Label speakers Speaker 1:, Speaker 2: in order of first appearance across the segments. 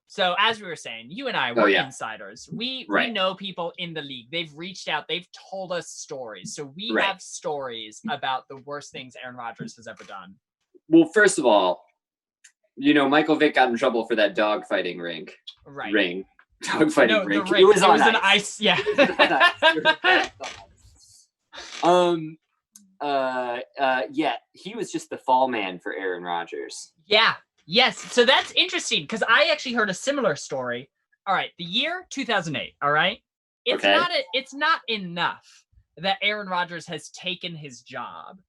Speaker 1: So as we were saying, you and I, we're insiders. We know people in the league. They've reached out. They've told us stories. So we have stories about the worst things Aaron Rodgers has ever done.
Speaker 2: Well, first of all, Michael Vick got in trouble for that dogfighting ring. Dogfighting ring.
Speaker 1: It was an ice. Yeah.
Speaker 2: He was just the fall man for Aaron Rodgers.
Speaker 1: Yeah. Yes. So that's interesting because I actually heard a similar story. All right. The year 2008. All right. It's not enough that Aaron Rodgers has taken his job.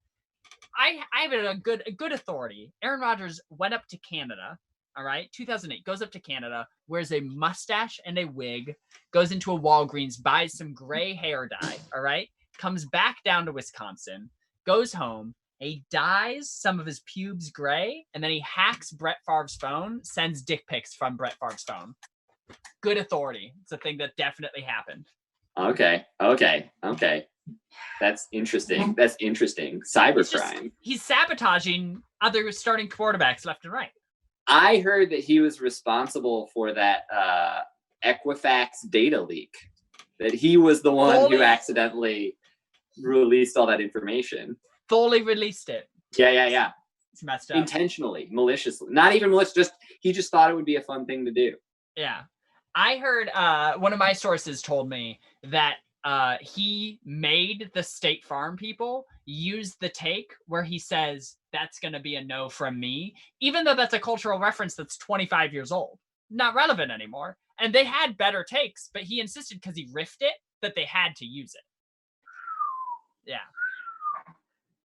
Speaker 1: I have a good authority. Aaron Rodgers went up to Canada. All right. 2008 goes up to Canada, wears a mustache and a wig, goes into a Walgreens, buys some gray hair dye. All right. Comes back down to Wisconsin, goes home. He dyes some of his pubes gray, and then he hacks Brett Favre's phone, sends dick pics from Brett Favre's phone. Good authority. It's a thing that definitely happened.
Speaker 2: Okay. That's interesting. Cybercrime.
Speaker 1: He's sabotaging other starting quarterbacks left and right.
Speaker 2: I heard that he was responsible for that Equifax data leak. That he was the one who accidentally released all that information.
Speaker 1: Fully released it.
Speaker 2: Yeah.
Speaker 1: It's messed up.
Speaker 2: Intentionally, maliciously. Not even malicious, he just thought it would be a fun thing to do.
Speaker 1: Yeah. I heard one of my sources told me that he made the State Farm people use the take where he says, that's going to be a no from me, even though that's a cultural reference that's 25 years old. Not relevant anymore. And they had better takes, but he insisted because he riffed it that they had to use it. Yeah.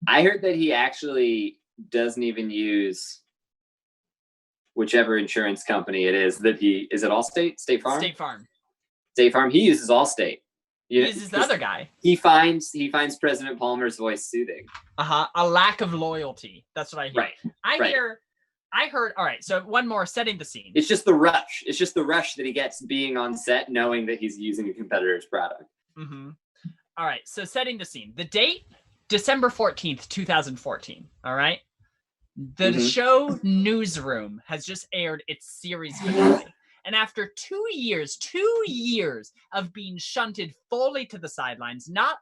Speaker 2: I heard that he actually doesn't even use whichever insurance company it is that is it Allstate? State Farm?
Speaker 1: State Farm.
Speaker 2: State Farm. He uses Allstate.
Speaker 1: He uses the other guy.
Speaker 2: He finds President Palmer's voice soothing.
Speaker 1: A lack of loyalty. That's what I hear.
Speaker 2: Right.
Speaker 1: I heard. All right. So one more, setting the scene.
Speaker 2: It's just the rush. It's just the rush that he gets being on set, knowing that he's using a competitor's product.
Speaker 1: Mm-hmm. All right. So setting the scene. The date, December 14th, 2014. All right. The show Newsroom has just aired its series finale. And after 2 years of being shunted fully to the sidelines, not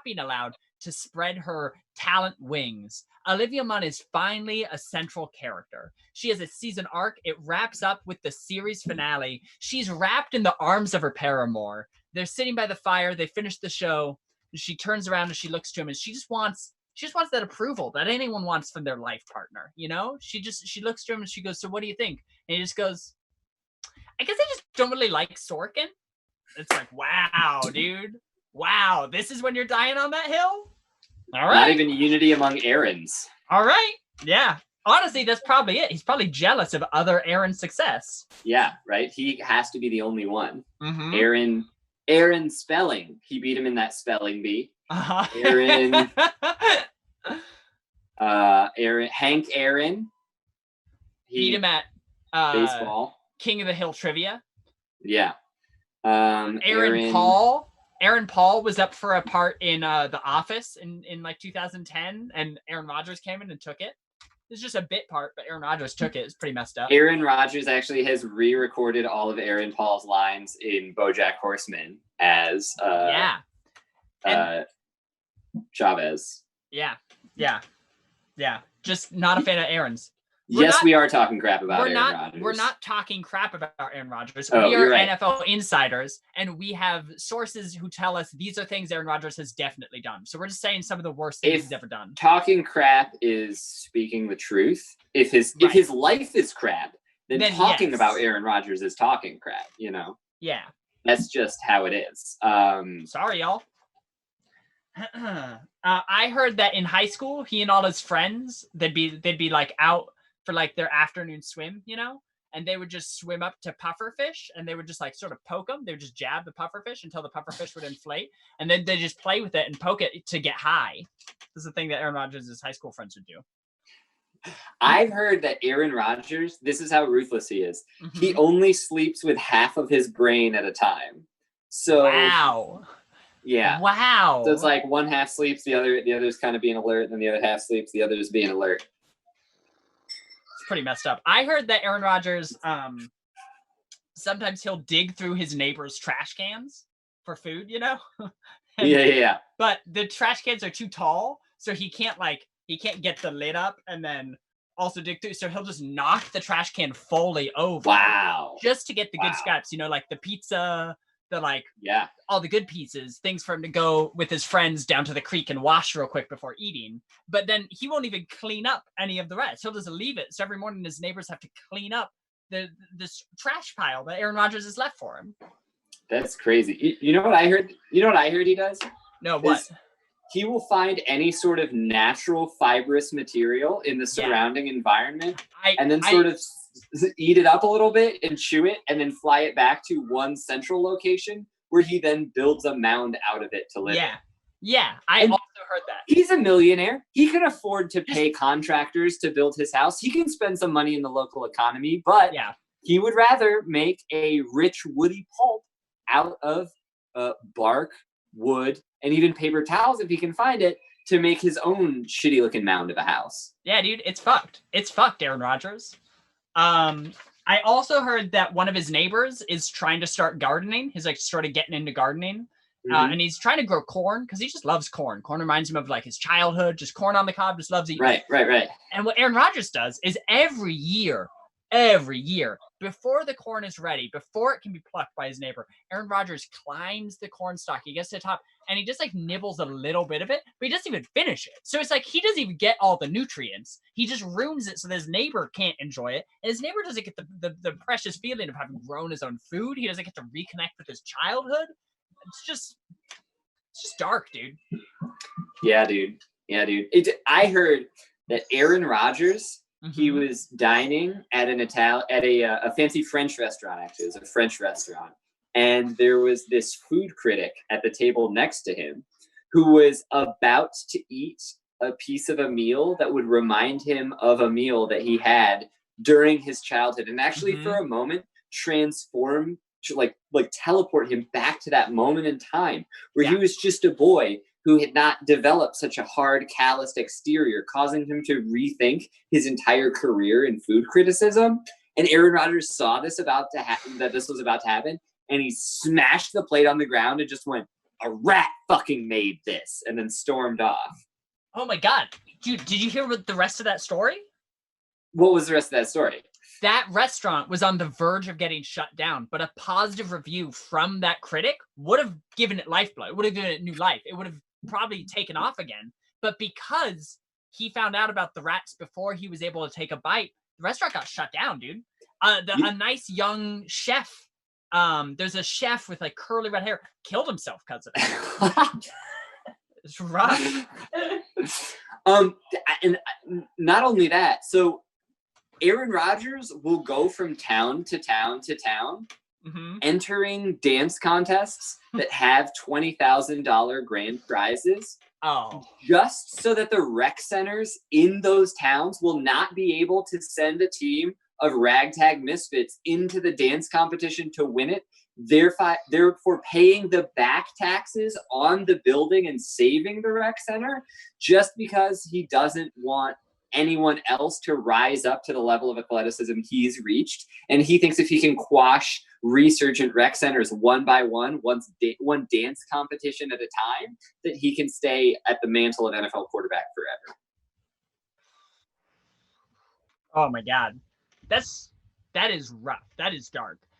Speaker 1: being allowed to spread her talent wings, Olivia Munn is finally a central character. She has a season arc. It wraps up with the series finale. She's wrapped in the arms of her paramour. They're sitting by the fire. They finish the show. She turns around and she looks to him, and she just wants that approval that anyone wants from their life partner. She looks to him and she goes, so what do you think? And he just goes, I guess I just don't really like Sorkin. It's like, wow, dude. Wow, this is when you're dying on that hill? All right.
Speaker 2: Not even unity among Aarons.
Speaker 1: All right. Yeah. Honestly, that's probably it. He's probably jealous of other Aaron's success.
Speaker 2: Yeah, right? He has to be the only one.
Speaker 1: Mm-hmm.
Speaker 2: Aaron spelling. He beat him in that spelling bee.
Speaker 1: Uh-huh.
Speaker 2: Hank Aaron.
Speaker 1: He beat him at
Speaker 2: baseball.
Speaker 1: King of the Hill trivia.
Speaker 2: Yeah.
Speaker 1: Aaron Paul was up for a part in The Office in like 2010, and Aaron Rodgers came in and took it. It's just a bit part, but Aaron Rodgers took it. It's pretty messed up.
Speaker 2: Aaron Rodgers actually has re-recorded all of Aaron Paul's lines in BoJack Horseman as Chavez.
Speaker 1: Yeah. Just not a fan of Aaron's.
Speaker 2: We are talking crap about Aaron Rodgers.
Speaker 1: We're not talking crap about Aaron Rodgers.
Speaker 2: Oh,
Speaker 1: we are
Speaker 2: right.
Speaker 1: NFL insiders, and we have sources who tell us these are things Aaron Rodgers has definitely done. So we're just saying some of the worst things he's ever done.
Speaker 2: Talking crap is speaking the truth. If his life is crap, then talking about Aaron Rodgers is talking crap,
Speaker 1: Yeah.
Speaker 2: That's just how it is.
Speaker 1: Sorry, y'all. I heard that in high school, he and all his friends, they'd be like out for like their afternoon swim, and they would just swim up to pufferfish, and they would just like sort of poke them. They would just jab the pufferfish until the pufferfish would inflate, and then they just play with it and poke it to get high. This is the thing that Aaron Rodgers' high school friends would do.
Speaker 2: I've heard that Aaron Rodgers, this is how ruthless he is.
Speaker 1: Mm-hmm.
Speaker 2: He only sleeps with half of his brain at a time. So
Speaker 1: wow.
Speaker 2: Yeah.
Speaker 1: Wow.
Speaker 2: So it's like one half sleeps, the other's kind of being alert, and then the other half sleeps, the other's being alert.
Speaker 1: Pretty messed up. I heard that Aaron Rodgers sometimes he'll dig through his neighbor's trash cans for food, you know?
Speaker 2: Yeah.
Speaker 1: But the trash cans are too tall, so he can't get the lid up and then also dig through. So he'll just knock the trash can fully over.
Speaker 2: Wow.
Speaker 1: Just to get the good scraps, you know, like the pizza, all the good pieces, things for him to go with his friends down to the creek and wash real quick before eating. But then he won't even clean up any of the rest. He'll just leave it. So every morning his neighbors have to clean up this trash pile that Aaron Rodgers has left for him.
Speaker 2: That's crazy. You know what I heard? You know what I heard he does?
Speaker 1: No, what?
Speaker 2: He will find any sort of natural fibrous material in the surrounding environment and then sort of eat it up a little bit and chew it and then fly it back to one central location where he then builds a mound out of it to live in.
Speaker 1: Yeah, I also heard that.
Speaker 2: He's a millionaire. He can afford to pay contractors to build his house. He can spend some money in the local economy, but he would rather make a rich woody pulp out of bark, wood, and even paper towels if he can find it to make his own shitty looking mound of a house.
Speaker 1: Yeah, dude, it's fucked. It's fucked, Aaron Rodgers. I also heard that one of his neighbors is trying to start gardening. He's like sort of getting into gardening. And he's trying to grow corn because he just loves corn. Corn reminds him of like his childhood, just corn on the cob, just loves eating.
Speaker 2: Right.
Speaker 1: And what Aaron Rodgers does is every year, before the corn is ready, before it can be plucked by his neighbor, Aaron Rodgers climbs the corn stalk. He gets to the top and he just like nibbles a little bit of it, but he doesn't even finish it. So it's like he doesn't even get all the nutrients. He just ruins it so that his neighbor can't enjoy it. And his neighbor doesn't get the precious feeling of having grown his own food. He doesn't get to reconnect with his childhood. It's just dark, dude.
Speaker 2: Yeah, dude. I heard that Aaron Rodgers, he was dining at a fancy French restaurant. Actually, it was a French restaurant, and there was this food critic at the table next to him who was about to eat a piece of a meal that would remind him of a meal that he had during his childhood, and actually for a moment transform, like teleport him back to that moment in time where he was just a boy who had not developed such a hard, calloused exterior, causing him to rethink his entire career in food criticism. And Aaron Rodgers saw this that this was about to happen, and he smashed the plate on the ground and just went, "A rat fucking made this," and then stormed off.
Speaker 1: Oh my God. Dude, did you hear the rest of that story?
Speaker 2: What was the rest of that story?
Speaker 1: That restaurant was on the verge of getting shut down, but a positive review from that critic would have given it lifeblood. It would have given it new life. It would have probably taken off again. But because he found out about the rats before he was able to take a bite, the restaurant got shut down, dude. A nice young chef, there's a chef with like curly red hair, killed himself because of it. It's rough.
Speaker 2: And not only that, so Aaron Rodgers will go from town to town to town, entering dance contests that have $20,000 grand prizes.
Speaker 1: Oh.
Speaker 2: Just so that the rec centers in those towns will not be able to send a team of ragtag misfits into the dance competition to win it, therefore paying the back taxes on the building and saving the rec center, just because he doesn't want anyone else to rise up to the level of athleticism he's reached. And he thinks if he can quash resurgent rec centers one by one, one dance competition at a time, that he can stay at the mantle of NFL quarterback forever.
Speaker 1: Oh my God. That is rough. That is dark.